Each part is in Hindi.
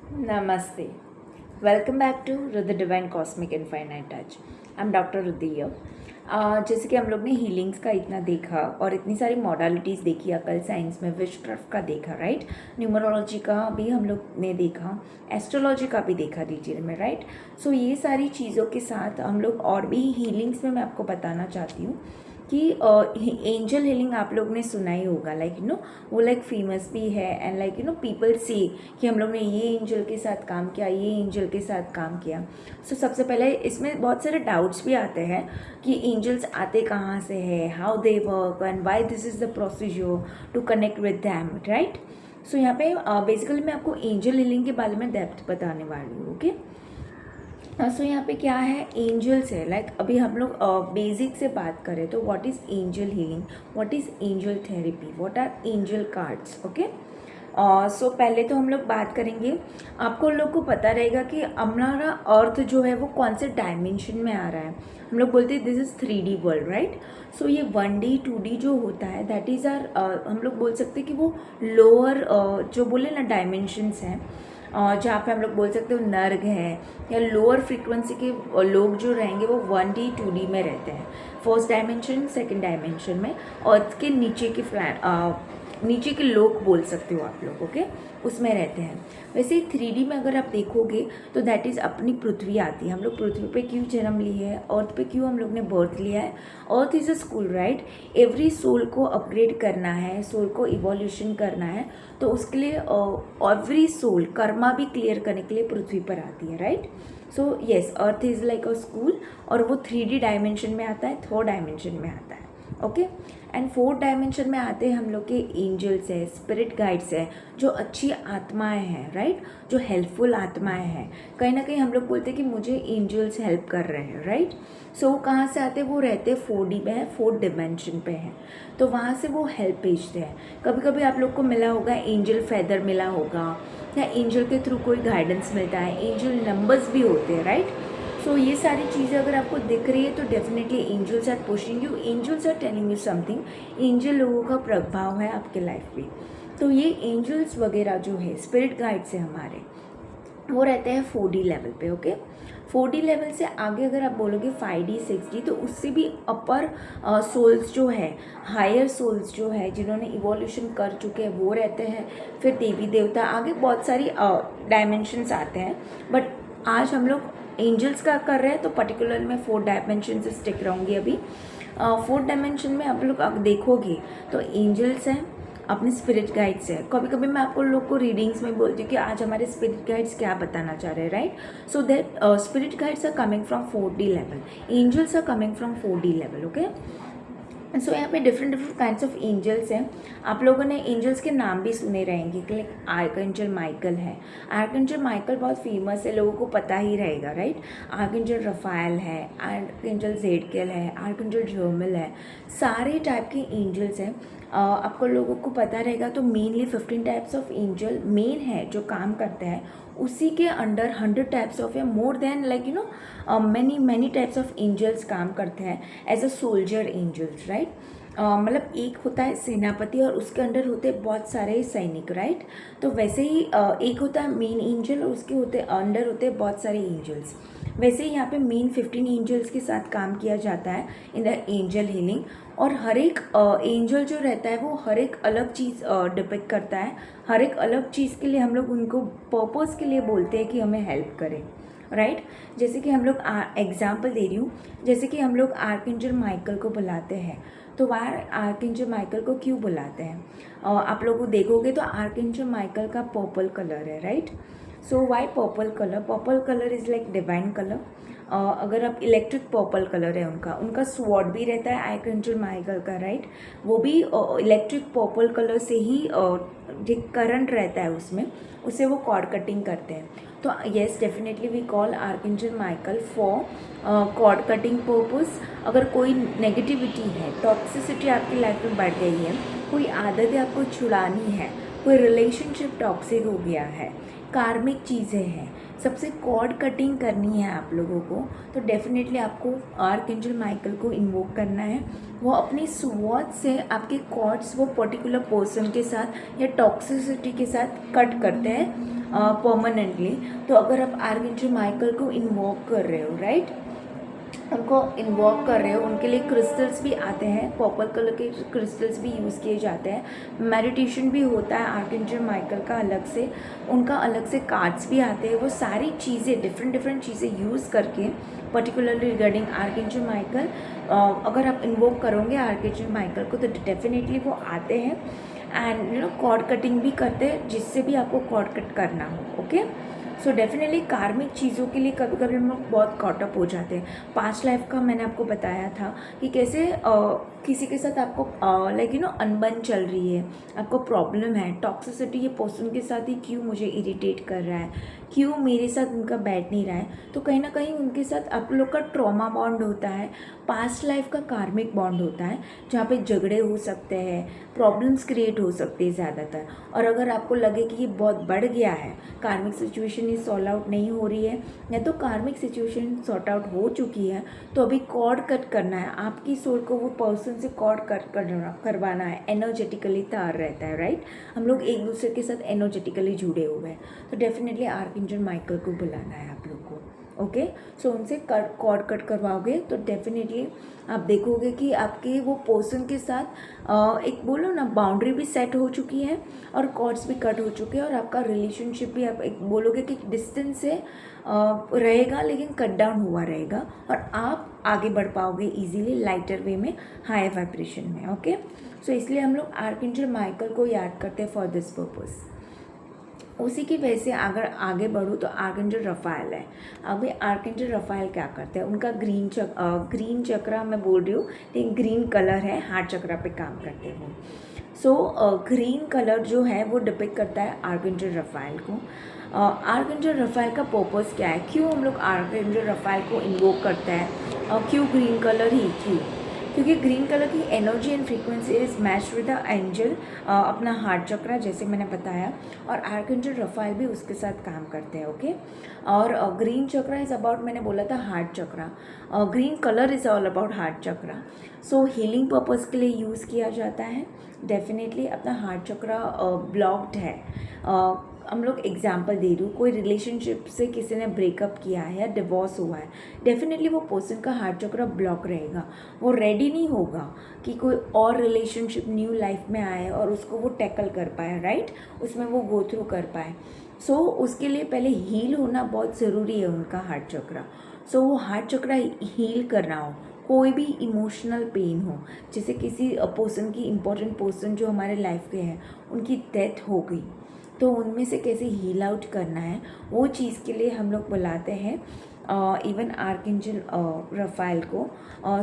Namaste. Welcome back to Rudra Divine Cosmic Infinite Touch. I'm Dr. Rudra. जैसे कि हम लोग ने हीलिंग्स का इतना देखा और इतनी सारी मॉडलिटीज़ देखी, अकल साइंस में विशक्राफ्ट का देखा, राइट, न्यूमरोलॉजी का भी हम लोग ने देखा, एस्ट्रोलॉजी का भी देखा डिटेल में, राइट। सो ये सारी चीज़ों के साथ हम लोग और भी हीलिंग्स में मैं आपको बताना चाहती हूँ कि एंजल हीलिंग आप लोग ने सुना ही होगा, लाइक वो लाइक फेमस भी है एंड लाइक पीपल से कि हम लोग ने ये एंजल के साथ काम किया, ये एंजल के साथ काम किया। सो सबसे पहले इसमें बहुत सारे डाउट्स भी आते हैं कि एंजल्स आते कहाँ से है, how they work and why this is the procedure to connect with them, right. So यहाँ पे बेसिकली मैं आपको एंजल हीलिंग के बारे में डेप्थ बताने वाली हूँ, ओके। सो यहाँ पे क्या है, एंजल्स है, लाइक अभी हम लोग बेसिक से बात करें तो what is angel healing, what is angel therapy, what are angel cards, okay. So पहले तो हम लोग बात करेंगे, आपको लोग को पता रहेगा कि हमारा अर्थ जो है वो कौन से डायमेंशन में आ रहा है। हम लोग बोलते हैं this is 3D world, right. So ये 1D 2D जो होता है दैट इज़ आर, हम लोग बोल सकते हैं कि वो लोअर जो बोले ना डायमेंशंस हैं, जहाँ पे हम लोग बोल सकते हो नर्ग है या लोअर फ्रीक्वेंसी के लोग जो रहेंगे वो 1D 2D में रहते हैं, फर्स्ट डायमेंशन सेकंड डायमेंशन में, अर्थ के नीचे के नीचे के लोग बोल सकते हो आप लोग, ओके, उसमें रहते हैं। वैसे ही 3D में अगर आप देखोगे तो दैट इज़ अपनी पृथ्वी आती है। हम लोग पृथ्वी पे क्यों जन्म लिए है, अर्थ पे क्यों हम लोग ने बर्थ लिया है, earth is a school, right. Every soul को अपग्रेड करना है, सोल को इवोल्यूशन करना है, तो उसके लिए एवरी सोल कर्मा भी क्लियर करने के लिए पृथ्वी पर आती है, right. So yes, earth is like a school और वो 3D डायमेंशन में आता है, थर्ड डायमेंशन में आता है, ओके। एंड फोर्थ डायमेंशन में आते हैं हम लोग के एंजल्स है, स्पिरिट गाइड्स है, जो अच्छी आत्माएं हैं, राइट, जो हेल्पफुल आत्माएं हैं। कहीं ना कहीं हम लोग बोलते हैं कि मुझे एंजल्स हेल्प कर रहे हैं, राइट। सो वो कहाँ से आते हैं, वो रहते हैं 4D में है, फोर्थ डिमेंशन पे है, तो वहाँ से वो हेल्प भेजते हैं। कभी कभी आप लोग को मिला होगा एंजल फेदर मिला होगा, या एंजल के थ्रू कोई गाइडेंस मिलता है, एंजल नंबर्स भी होते हैं, राइट। सो ये सारी चीज़ें अगर आपको दिख रही है तो definitely angels are pushing you, angels are telling you something. Angel लोगों का प्रभाव है आपके लाइफ पे। तो ये एंजल्स वगैरह जो है, स्पिरिट गाइड्स है हमारे, वो रहते हैं 4D लेवल पे, ओके। 4D लेवल से आगे अगर आप बोलोगे 5D 6D, तो उससे भी अपर सोल्स जो है, हायर सोल्स जो है, जिन्होंने इवोल्यूशन कर चुके हैं, वो रहते हैं। फिर देवी देवता, आगे बहुत सारी डायमेंशंस आते हैं, बट आज हम लोग एंजल्स का कर रहे हैं तो पर्टिकुलर मैं 4 डायमेंशन से स्टिक रहूँगी अभी। 4th डायमेंशन में आप लोग देखोगे तो एंजल्स हैं, अपने स्पिरिट गाइड्स है। कभी कभी मैं आपको लोग को रीडिंग्स में बोलती हूँ कि आज हमारे स्पिरिट गाइड्स क्या बताना चाह रहे हैं, right. So that spirit guides are coming from 4D level, angels are coming from 4D level, okay. So यहाँ पे different different kinds of angels हैं। आप लोगों ने एंजल्स के नाम भी सुने रहेंगे कि लाइक आर्कएंजल माइकल है। आर्कएंजल माइकल बहुत फेमस है, लोगों को पता ही रहेगा, राइट। आर्कएंजल रफाएल है, आर्कएंजल जेडकेल है, आर्कएंजल जर्मिल है, सारे टाइप के एंजल्स हैं। आपको लोगों को पता रहेगा। तो mainly 15 types of angel main है जो काम करते हैं, उसी के अंडर 100 टाइप्स ऑफ या more than like many many types of angels काम करते हैं as a soldier angels, right. मतलब एक होता है सेनापति और उसके अंडर होते हैं बहुत सारे सैनिक, राइट। तो वैसे ही एक होता है मेन एंजल और उसके अंडर होते हैं बहुत सारे एंजल्स। वैसे ही यहाँ पे मेन 15 एंजल्स के साथ काम किया जाता है इन द एंजल हीलिंग। और हर एक एंजल जो रहता है वो हर एक अलग चीज़ डिपिक्ट करता है, हर एक अलग चीज़ के लिए हम लोग उनको पर्पस के लिए बोलते हैं कि हमें हेल्प करें, राइट। जैसे कि हम लोग एग्जाम्पल दे रही हूँ, जैसे कि हम लोग आर्कएंजल माइकल को बुलाते हैं, तो वह आर्कएंजल माइकल को क्यों बुलाते हैं, आप लोग को देखोगे तो आर्कएंजल माइकल का पर्पल कलर है, right. So why purple colour, purple colour is like divine colour. अगर आप इलेक्ट्रिक पर्पल कलर है उनका, उनका स्वॉर्ड भी रहता है आर्कएंजल माइकल का, राइट। वो भी इलेक्ट्रिक पर्पल कलर से ही जो करंट रहता है उसमें, उससे वो कॉर्ड कटिंग करते हैं। तो yes, definitely we call archangel Michael for cord cutting purpose. अगर कोई नेगेटिविटी है, टॉक्सिसिटी आपकी लाइफ में बढ़ गई है, कोई आदतें आपको छुड़ानी है, कोई रिलेशनशिप टॉक्सिक हो गया है, कार्मिक चीज़ें हैं, सबसे कॉर्ड कटिंग करनी है आप लोगों को, तो डेफिनेटली आपको आर्कएंजल माइकल को इन्वोक करना है। वो अपनी स्वॉर्ड से आपके कॉर्ड्स वो पर्टिकुलर पर्सन के साथ या टॉक्सिसिटी के साथ कट करते हैं परमानेंटली, तो अगर आप आर्कएंजल माइकल को इन्वोक कर रहे हो, राइट, उनको इन्वॉक कर रहे हो, उनके लिए क्रिस्टल्स भी आते हैं, पर्पल कलर के क्रिस्टल्स भी यूज़ किए जाते हैं, मेडिटेशन भी होता है आर्कएंजल माइकल का अलग से, उनका अलग से कार्ड्स भी आते हैं। वो सारी चीज़ें डिफरेंट चीज़ें यूज़ करके पर्टिकुलरली रिगार्डिंग आर्कएंजल माइकल, अगर आप इन्वोक करोगे आर्कएंजल माइकल को तो डेफिनेटली वो आते हैं एंड कॉर्ड कटिंग भी करते हैं, जिससे भी आपको कॉर्ड कट करना हो। ओके, सो डेफिनेटली कार्मिक चीज़ों के लिए कभी कभी हम लोग बहुत कॉटअप हो जाते हैं। पास्ट लाइफ का मैंने आपको बताया था कि कैसे किसी के साथ आपको अनबन चल रही है, आपको प्रॉब्लम है, टॉक्सिसिटी ये पर्सन के साथ ही क्यों मुझे इरिटेट कर रहा है, क्यों मेरे साथ उनका बैठ नहीं रहा है, तो कहीं ना कहीं उनके साथ आप लोग का ट्रॉमा बॉन्ड होता है, पास्ट लाइफ का कार्मिक बॉन्ड होता है, जहाँ पे झगड़े हो सकते हैं, प्रॉब्लम्स क्रिएट हो सकते हैं ज़्यादातर। और अगर आपको लगे कि ये बहुत बढ़ गया है, कार्मिक सिचुएशन ये सॉल्व आउट नहीं हो रही है, या तो कार्मिक सिचुएशन सॉर्ट आउट हो चुकी है, तो अभी कॉर्ड कट करना है, आपकी सोल को वो पर्सन से कॉर्ड कट करवाना है। एनर्जेटिकली तार रहता है, राइट, हम लोग एक दूसरे के साथ एनर्जेटिकली जुड़े हुए हैं, तो डेफिनेटली आर्कएंजल माइकल को बुलाना है आप लोग को। ओके, सो उनसे कॉर्ड कट करवाओगे तो डेफिनेटली आप देखोगे कि आपके वो पर्सन के साथ एक बोलो ना बाउंड्री भी सेट हो चुकी है और कॉर्ड्स भी कट हो चुके हैं, और आपका रिलेशनशिप भी आप एक बोलोगे कि डिस्टेंस से रहेगा लेकिन कट डाउन हुआ रहेगा, और आप आगे बढ़ पाओगे इजीली लाइटर वे में, हाई वाइब्रेशन में। ओके, सो इसलिए हम लोग आर्कएंजल माइकल को याद करते हैं फॉर दिस पर्पस। उसी की वजह से अगर आगे बढ़ूँ तो आर्कएंजल रफाएल है। अभी आर्कएंजल रफाएल क्या करते हैं, उनका ग्रीन चक्रा मैं बोल रही हूँ, लेकिन ग्रीन कलर है, हार्ट चक्रा पे काम करते हैं वो। सो ग्रीन कलर जो है वो डिपिक्ट करता है आर्कएंजल रफाएल को। आर्कएंजल रफाएल का पर्पस क्या है, क्यों हम लोग आर्कएंजल रफाएल को इन्वोक करते हैं, क्यों ग्रीन कलर ही क्यों, क्योंकि ग्रीन कलर की energy and frequency is matched with the angel, अपना हार्ट चक्रा जैसे मैंने बताया, और आर्कएंजल रफाएल भी उसके साथ काम करते हैं। ओके, और ग्रीन चक्रा इज़ अबाउट, मैंने बोला था heart chakra, green colour is all about heart chakra. So healing purpose के लिए यूज़ किया जाता है। डेफिनेटली अपना हार्ट चक्रा ब्लॉक्ड है, हम लोग एग्जाम्पल दे रही हूँ, कोई रिलेशनशिप से किसी ने ब्रेकअप किया है या डिवोर्स हुआ है, डेफिनेटली वो पर्सन का हार्ट चक्र ब्लॉक रहेगा, वो रेडी नहीं होगा कि कोई और रिलेशनशिप न्यू लाइफ में आए और उसको वो टैकल कर पाए, राइट, उसमें वो गो थ्रू कर पाए। सो उसके लिए पहले हील होना बहुत ज़रूरी है उनका हार्ट चक्र। सो वो हार्ट चक्र हील करना हो, कोई भी इमोशनल पेन हो, जैसे किसी पर्सन की इम्पोर्टेंट पर्सन जो हमारे लाइफ के हैं उनकी डेथ हो गई, तो उनमें से कैसे हील आउट करना है, वो चीज़ के लिए हम लोग बुलाते हैं इवन आर्कएंजल रफाएल को,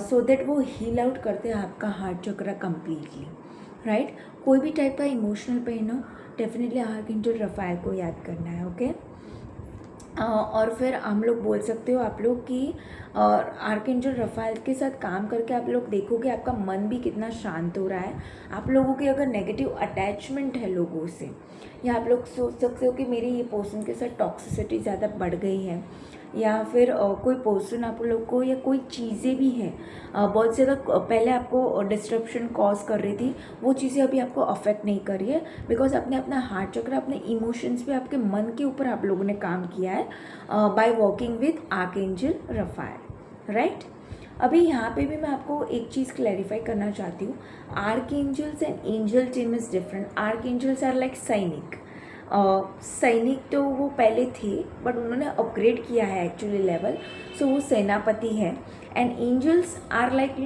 सो दैट वो हील आउट करते हैं आपका हार्ट चक्र कम्प्लीटली, राइट। कोई भी टाइप का इमोशनल पेन हो, डेफिनेटली आर्कएंजल रफाएल को याद करना है। ओके, और फिर हम लोग बोल सकते हो आप लोग कि आर्कएंजल रफाएल के साथ काम करके आप लोग देखोगे आपका मन भी कितना शांत हो रहा है। आप लोगों की अगर नेगेटिव अटैचमेंट है लोगों से, या आप लोग सोच सकते हो कि मेरी ये पर्सन के साथ टॉक्सिसिटी ज़्यादा बढ़ गई है, या फिर कोई पर्सन आप लोग को या कोई चीज़ें भी हैं बहुत ज़्यादा पहले आपको डिस्ट्रप्शन कॉज कर रही थी, वो चीज़ें अभी आपको अफेक्ट नहीं कर रही है, बिकॉज आपने अपना हार्ट चक्र, अपने इमोशंस पे, आपके मन के ऊपर आप लोगों ने काम किया है by working with archangel Raphael, right. अभी यहाँ पे भी मैं आपको एक चीज़ क्लैरिफाई करना चाहती हूँ, archangels and angel team is different. Archangels are like सैनिक, सैनिक तो वो पहले थे बट उन्होंने अपग्रेड किया है एक्चुअली लेवल, सो वो सेनापति है। And angels are like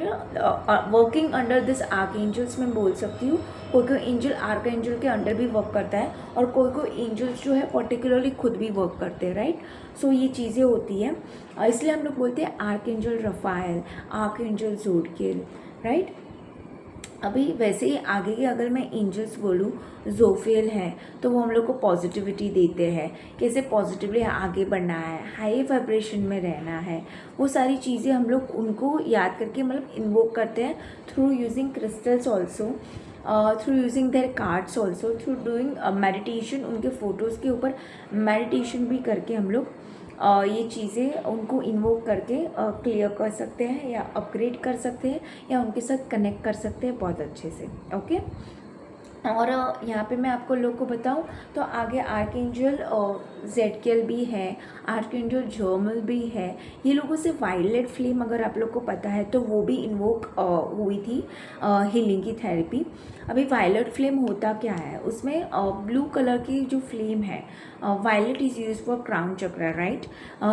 working under this archangels, मैं बोल सकती हूँ कोई कोई एंजल आर्कएंजल के अंडर भी वर्क करता है, और कोई कोई एंजल्स जो है पर्टिकुलरली खुद भी वर्क करते हैं, राइट। सो ये चीज़ें होती हैं, इसलिए हम लोग बोलते हैं आर्कएंजल रफाएल, आर्कएंजल जोडकिएल, राइट। अभी वैसे ही आगे के अगर मैं एंजल्स बोलूँ, जोफियल है, तो वो हम लोग को पॉजिटिविटी देते हैं, कैसे पॉजिटिवली आगे बढ़ना है, हाई वाइब्रेशन में रहना है, वो सारी चीज़ें हम लोग उनको याद करके मतलब इन्वोक करते हैं through using crystals also, through using their cards also, through doing meditation, उनके फ़ोटोज़ के ऊपर मेडिटेशन भी करके हम लोग ये चीज़ें उनको इन्वोक करके क्लियर कर सकते हैं, या अपग्रेड कर सकते हैं, या उनके साथ कनेक्ट कर सकते हैं बहुत अच्छे से। ओके, और यहाँ पे मैं आपको लोग को बताऊँ तो आगे आर्कएंजल ज़ेडकिएल भी है, आर्कएंजल जर्मल भी है। ये लोगों से वायलेट फ्लेम अगर आप लोग को पता है तो वो भी इन्वोक हुई थी हीलिंग की थेरेपी। अभी वायलेट फ्लेम होता क्या है, उसमें ब्लू कलर की जो फ्लेम है, violet is use for crown chakra, right.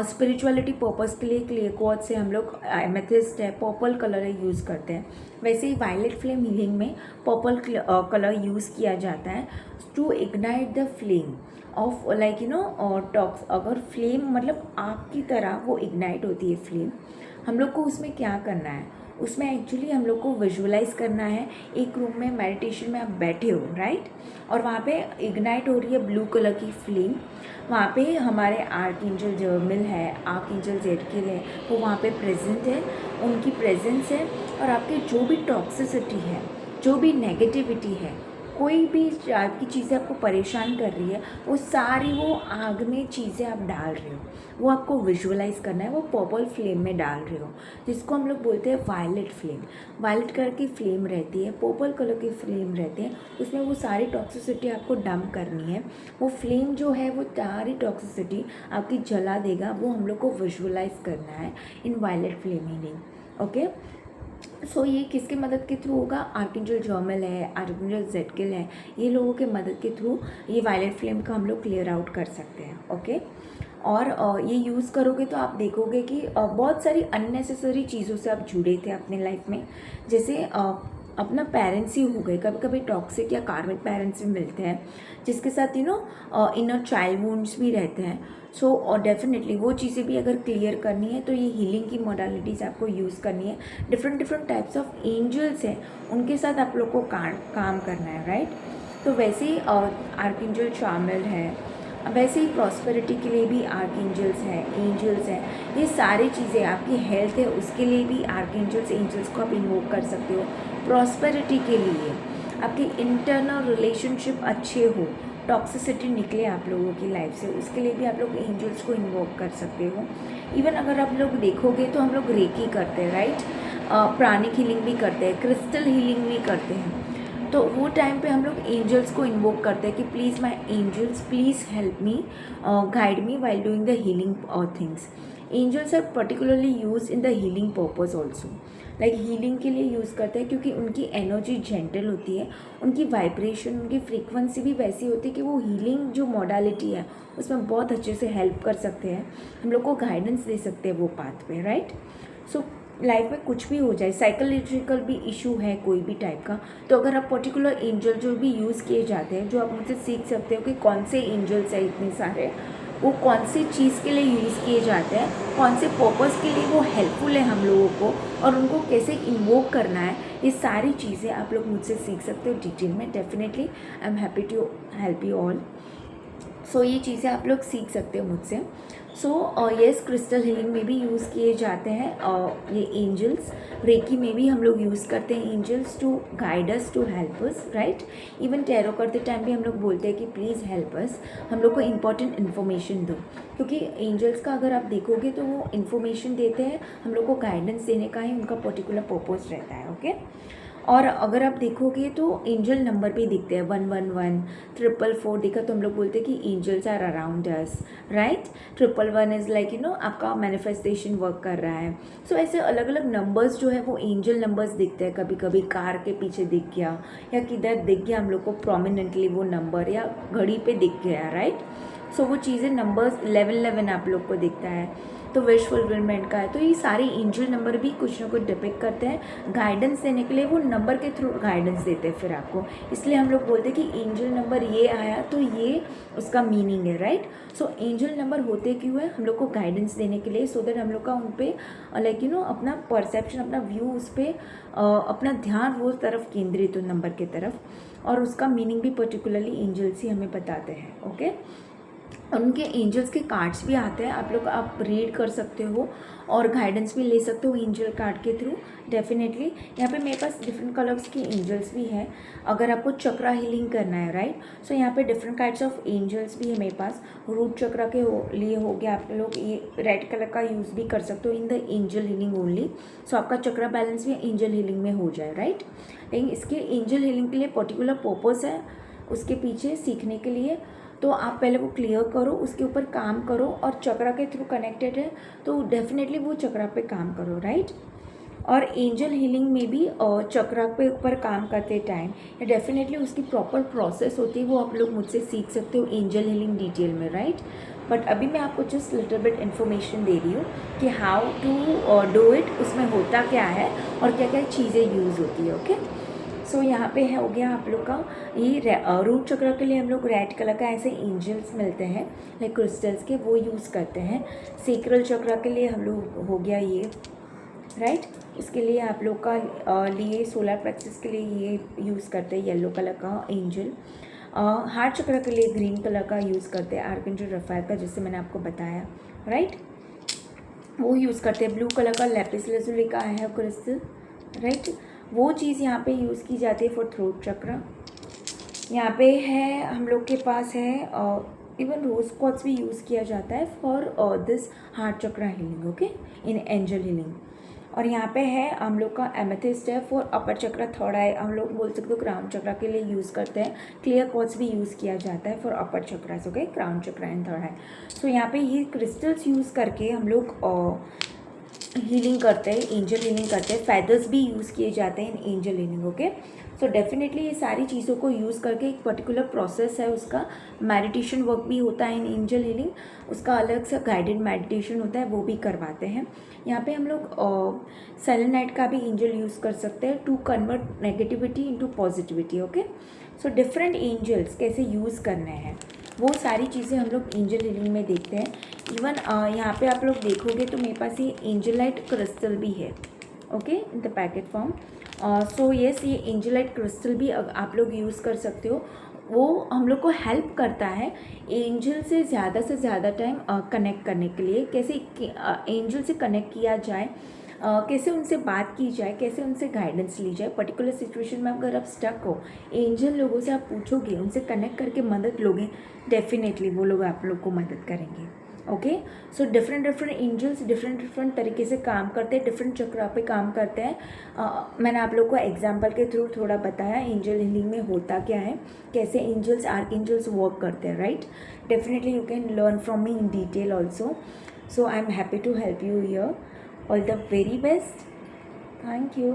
Spirituality purpose के लिए क्ले क्वार्ट्ज से हम लोग एमेथिस्ट है, पर्पल कलर यूज़ करते हैं। वैसे ही वायलेट फ्लेम हीलिंग में पर्पल कलर यूज़ किया जाता है to ignite the flame of like talks. अगर फ्लेम मतलब आग की तरह वो इग्नाइट होती है फ्लेम, हम लोग को उसमें क्या करना है, उसमें एक्चुअली हम लोग को विजुअलाइज करना है। एक रूम में मेडिटेशन में आप बैठे हो, राइट, और वहाँ पे इग्नाइट हो रही है ब्लू कलर की फ्लेम। वहाँ पे हमारे आर्कएंजल जर्मिल है, आर्कएंजल ज़ेडकिएल है, वो वहाँ पे प्रेजेंट है, उनकी प्रेजेंस है। और आपके जो भी टॉक्सिसिटी है, जो भी नेगेटिविटी है, कोई भी आपकी चीज़ें आपको परेशान कर रही है, वो सारी वो आग में चीज़ें आप डाल रहे हो, वो आपको विजुअलाइज करना है। वो पर्पल फ्लेम में डाल रहे हो, जिसको हम लोग बोलते हैं वायलेट फ्लेम। वायलेट कलर की फ्लेम रहती है, पर्पल कलर की फ्लेम रहती है, उसमें वो सारी टॉक्सिसिटी आपको डंप करनी है। वो फ्लेम जो है वो सारी टॉक्सिसिटी आपकी जला देगा, वो हम लोग को विजुअलाइज करना है इन वायलेट फ्लेम हीलिंग। ओके, सो ये किसकी मदद के थ्रू होगा, आर्कएंजल जर्मिल है, आर्कएंजल ज़ेडकिएल है, ये लोगों के मदद के थ्रू ये वायलेट फ्लेम का हम लोग क्लियर आउट कर सकते हैं। ओके, और ये यूज़ करोगे तो आप देखोगे कि बहुत सारी अननेसेसरी चीज़ों से आप जुड़े थे अपने लाइफ में। जैसे अपना पेरेंट्स ही हो गए, कभी कभी टॉक्सिक या कार्मिक पेरेंट्स भी मिलते हैं, जिसके साथ इनर चाइल्ड वुंड्स भी रहते हैं। सो और डेफिनेटली वो चीज़ें भी अगर क्लियर करनी है तो ये हीलिंग की मोडालिटीज़ आपको यूज़ करनी है। Different different types of angels हैं, उनके साथ आप लोग को काम करना है, राइट। तो वैसे ही आर्कएंजल शामिल है, वैसे ही प्रॉस्पेरिटी के लिए भी आर्कएंजल्स हैं, एंजल्स हैं। ये सारी चीज़ें, आपकी हेल्थ है उसके लिए भी आर्कएंजल्स एंजल्स को आप इन्वोक कर सकते हो। प्रॉस्पेरिटी के लिए, आपकी इंटरनल रिलेशनशिप अच्छे हो, टॉक्सिसिटी निकले आप लोगों की लाइफ से, उसके लिए भी आप लोग एंजल्स को इन्वोक कर सकते हो। इवन अगर आप लोग देखोगे तो हम लोग रेकी करते हैं, राइट, प्राणिक हीलिंग भी करते हैं, क्रिस्टल हीलिंग भी करते हैं। तो वो टाइम पे हम लोग एंजल्स को इन्वोक करते हैं कि please my angels please help me, guide me while doing the healing things. Angels are particularly use in the healing purpose also, like healing के लिए यूज़ करते हैं क्योंकि उनकी एनर्जी जेंटल होती है, उनकी वाइब्रेशन, उनकी फ्रीक्वेंसी भी वैसी होती है कि वो हीलिंग जो मॉडलिटी है उसमें बहुत अच्छे से हेल्प कर सकते हैं, हम लोग को गाइडेंस दे सकते हैं वो पाथ पे, राइट। सो लाइफ में कुछ भी हो जाए, साइकोलॉजिकल भी इशू है कोई भी टाइप का, तो अगर आप पर्टिकुलर एंजल जो भी यूज़ किए जाते हैं, जो आप मुझसे सीख सकते हो कि कौन से एंजल्स हैं इतने सारे, वो कौन सी चीज़ के लिए यूज़ किए जाते हैं, कौन से पर्पज़ के लिए वो हेल्पफुल है हम लोगों को, और उनको कैसे इन्वोक करना है, ये सारी चीज़ें आप लोग मुझसे सीख सकते हो डिटेल में। Definitely I am happy to help you all. So ये चीज़ें आप लोग सीख सकते हो मुझसे। सो येस, क्रिस्टल हीलिंग में भी यूज़ किए जाते हैं ये एंजल्स। रेकी में भी हम लोग यूज़ करते हैं angels to guide us, to help us, right. Even tarot करते टाइम भी हम लोग बोलते हैं कि प्लीज़ हेल्प अस, हम लोग को इंपॉर्टेंट इन्फॉर्मेशन दो, क्योंकि एंजल्स का अगर आप देखोगे तो वो इन्फॉर्मेशन देते हैं, हम लोग को गाइडेंस देने का ही उनका पर्टिकुलर पर्पज़ रहता है। ओके, और अगर आप देखोगे तो एंजल नंबर भी दिखते हैं, 111, 444 देखा तो हम लोग बोलते हैं कि angels are around us, right. 111 is like आपका मैनिफेस्टेशन वर्क कर रहा है। सो ऐसे अलग अलग नंबर्स जो है वो एंजल नंबर्स दिखते हैं। कभी कभी कार के पीछे दिख गया या किधर दिख गया हम लोग को प्रोमिनेंटली वो नंबर, या घड़ी पे दिख गया, राइट। सो वो चीज़ें नंबर्स 1111 आप लोग को दिखता है तो विश फुलफिलमेंट का है। तो ये सारे एंजल नंबर भी कुछ ना कुछ डिपिक्ट करते हैं, गाइडेंस देने के लिए वो नंबर के थ्रू गाइडेंस देते हैं फिर आपको। इसलिए हम लोग बोलते हैं कि एंजल नंबर ये आया तो ये उसका मीनिंग है, राइट। सो एंजल नंबर होते क्यों है, हम लोग को गाइडेंस देने के लिए, सो दैट हम लोग का उन पर लाइक अपना परसेप्शन, अपना व्यू उस पर, अपना ध्यान वो तरफ केंद्रित हो नंबर की तरफ, और उसका मीनिंग भी पर्टिकुलरली एंजल्स ही हमें बताते हैं। ओके, उनके एंजल्स के कार्ड्स भी आते हैं, आप रीड कर सकते हो और गाइडेंस भी ले सकते हो एंजल कार्ड के थ्रू डेफिनेटली। यहाँ पे मेरे पास डिफरेंट कलर्स के एंजल्स भी हैं अगर आपको चक्रा हीलिंग करना है, राइट। सो यहाँ पे डिफरेंट काइंड्स ऑफ एंजल्स भी है मेरे पास। रूट चक्रा के लिए हो गया, आप लोग ये रेड कलर का यूज़ भी कर सकते हो in the angel healing only. So आपका चक्रा बैलेंस भी एंजल हीलिंग में हो जाए, राइट। लेकिन इसके एंजल हीलिंग के लिए पर्टिकुलर पर्पस है उसके पीछे सीखने के लिए, तो आप पहले वो क्लियर करो, उसके ऊपर काम करो, और चक्रा के थ्रू कनेक्टेड है तो डेफिनेटली वो चक्रा पे काम करो, राइट। और एंजल हीलिंग में भी चक्रा पे ऊपर काम करते टाइम या डेफिनेटली उसकी प्रॉपर प्रोसेस होती है, वो आप लोग मुझसे सीख सकते हो एंजल हीलिंग डिटेल में, राइट। बट अभी मैं आपको जस्ट लिटिल बिट इन्फॉर्मेशन दे रही हूँ कि हाउ टू डू इट, उसमें होता क्या है और क्या क्या चीज़ें यूज़ होती है, ओके। सो यहाँ पे है हो गया आप लोग का ये रूट चक्र के लिए हम लोग रेड कलर का ऐसे एंजल्स मिलते हैं लाइक क्रिस्टल्स के, वो यूज़ करते हैं। सेक्रल चक्र के लिए हम लोग हो गया ये, राइट। इसके लिए आप लोग का लिए सोलर प्लेक्सस के लिए ये यूज़ करते हैं येलो कलर का एंजल। हार्ट चक्र के लिए ग्रीन कलर का यूज़ करते हैं आर्कएंजल रफाएल का, जैसे मैंने आपको बताया, राइट। वो यूज़ करते हैं। ब्लू कलर का लेपिस लाजुली का है क्रिस्टल, राइट। वो चीज़ यहाँ पे यूज़ की जाती है फॉर थ्रोट चक्र। यहाँ पे है हम लोग के पास है इवन रोज क्वार्ट्ज भी यूज़ किया जाता है फॉर दिस हार्ट चक्र हीलिंग, ओके, इन एंजल हीलिंग। और यहाँ पे है हम लोग का एमेथिस्ट है फॉर अपर चक्र, थर्ड आई, हम लोग बोल सकते हो क्राउन चक्र के लिए यूज़ करते हैं। क्लियर क्वार्ट्ज भी यूज़ किया जाता है for upper chakras, okay, crown चक्र एंड थर्ड आई। सो यहाँ पे ये क्रिस्टल्स यूज़ करके हम लोग हीलिंग करते हैं, एंजल हीलिंग करते हैं। फेदर्स भी यूज़ किए जाते हैं in angel healing, okay. So definitely ये सारी चीज़ों को यूज़ करके एक पर्टिकुलर प्रोसेस है उसका, मेडिटेशन वर्क भी होता है इन एंजल हीलिंग, उसका अलग सा गाइडेड मेडिटेशन होता है, वो भी करवाते हैं। यहाँ पे हम लोग सेलेनाइट का भी एंजल यूज़ कर सकते हैं to convert negativity into positivity, okay. So different angels कैसे यूज़ करने हैं वो सारी चीज़ें हम लोग एंजल हीलिंग में देखते हैं। इवन यहाँ पे आप लोग देखोगे तो मेरे पास ये एंजलाइट क्रिस्टल भी है, okay, in the packet form. So yes, ये एंजलाइट क्रिस्टल भी आप लोग यूज़ कर सकते हो। वो हम लोग को हेल्प करता है एंजल से ज़्यादा टाइम कनेक्ट करने के लिए, कैसे एंजल से कनेक्ट किया जाए, कैसे उनसे बात की जाए, कैसे उनसे गाइडेंस ली जाए। पर्टिकुलर सिचुएशन में अगर आप स्टक हो, एंजल लोगों से आप पूछोगे, उनसे कनेक्ट करके मदद लोगे, डेफिनेटली वो लोग आप लोग को मदद करेंगे, okay. So different angels different तरीके से काम करते हैं, डिफरेंट चक्रा पे काम करते हैं। मैंने आप लोग को एग्जांपल के थ्रू थोड़ा बताया एंजल हीलिंग में होता क्या है, कैसे एंजल्स आर्कएंजल्स वर्क करते हैं, right. Definitely you can learn from me in detail also. So I am happy to help you here. All the very best, thank you.